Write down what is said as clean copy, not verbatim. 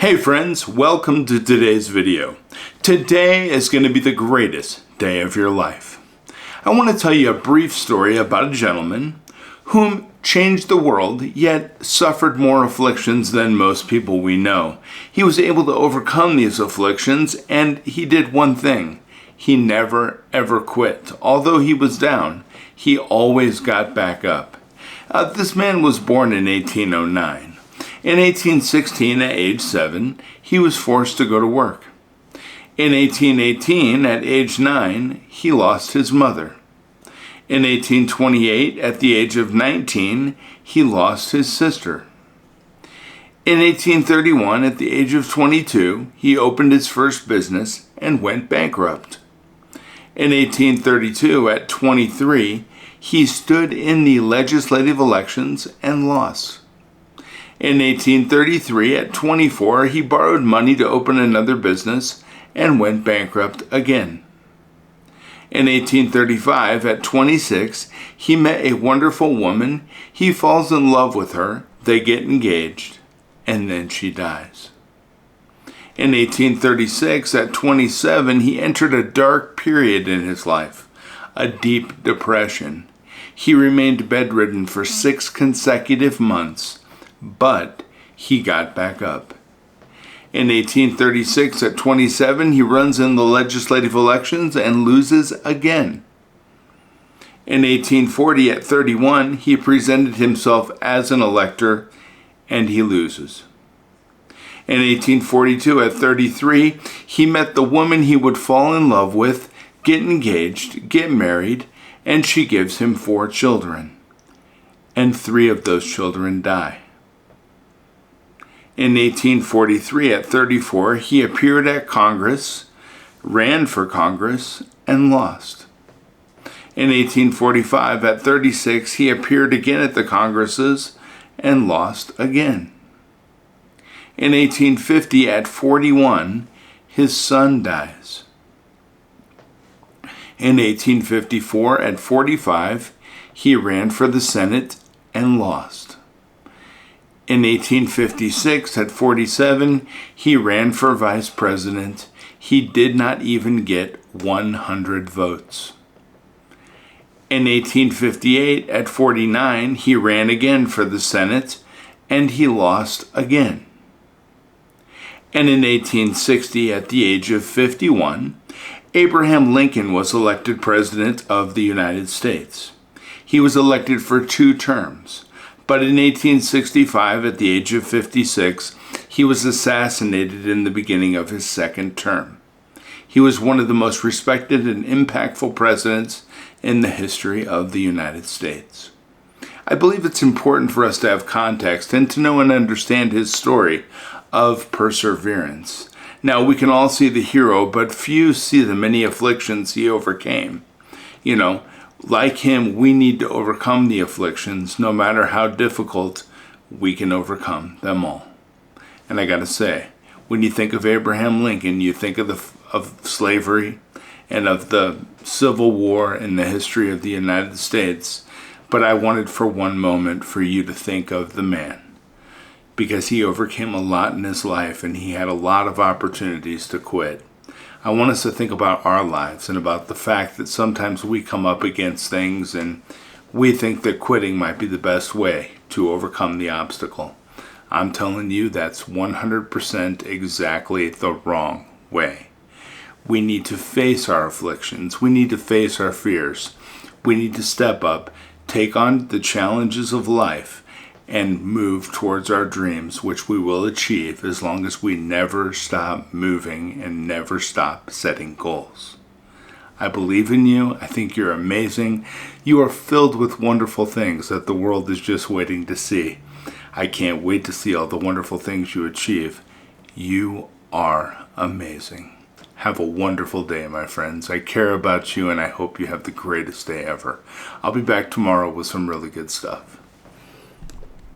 Hey friends, welcome to today's video. Today is going to be the greatest day of your life. I want to tell you a brief story about a gentleman whom changed the world, yet suffered more afflictions than most people we know. He was able to overcome these afflictions, and he did one thing. He never ever quit. Although he was down, he always got back up. This man was born in 1809. In 1816, at age 7, he was forced to go to work. In 1818, at age 9, he lost his mother. In 1828, at the age of 19, he lost his sister. In 1831, at the age of 22, he opened his first business and went bankrupt. In 1832, at 23, he stood in the legislative elections and lost. In 1833, at 24, he borrowed money to open another business and went bankrupt again. In 1835, at 26, he met a wonderful woman. He falls in love with her, they get engaged, and then she dies. In 1836, at 27, he entered a dark period in his life, a deep depression. He remained bedridden for 6 consecutive months, but he got back up. In 1836, at 27, he runs in the legislative elections and loses again. In 1840, at 31, he presented himself as an elector and he loses. In 1842, at 33, he met the woman he would fall in love with, get engaged, get married, and she gives him 4 children. And 3 of those children die. In 1843, at 34, he appeared at Congress, ran for Congress, and lost. In 1845, at 36, he appeared again at the Congresses and lost again. In 1850, at 41, his son dies. In 1854, at 45, he ran for the Senate and lost. In 1856, at 47, he ran for vice president. He did not even get 100 votes. In 1858, at 49, he ran again for the Senate, and he lost again. And in 1860, at the age of 51, Abraham Lincoln was elected President of the United States. He was elected for 2 terms. But in 1865, at the age of 56, he was assassinated in the beginning of his 2nd term. He was one of the most respected and impactful presidents in the history of the United States. I believe it's important for us to have context and to know and understand his story of perseverance. Now, we can all see the hero, but few see the many afflictions he overcame. Like him, we need to overcome the afflictions. No matter how difficult, we can overcome them all. And I gotta say, when you think of Abraham Lincoln, you think of slavery and of the Civil War in the history of the United States. But I wanted for one moment for you to think of the man, because he overcame a lot in his life and he had a lot of opportunities to quit. I want us to think about our lives and about the fact that sometimes we come up against things and we think that quitting might be the best way to overcome the obstacle. I'm telling you, that's 100% exactly the wrong way. We need to face our afflictions. We need to face our fears. We need to step up, take on the challenges of life, and move towards our dreams, which we will achieve as long as we never stop moving and never stop setting goals. I believe in you. I think you're amazing. You are filled with wonderful things that the world is just waiting to see. I can't wait to see all the wonderful things you achieve. You are amazing. Have a wonderful day, my friends. I care about you, and I hope you have the greatest day ever. I'll be back tomorrow with some really good stuff.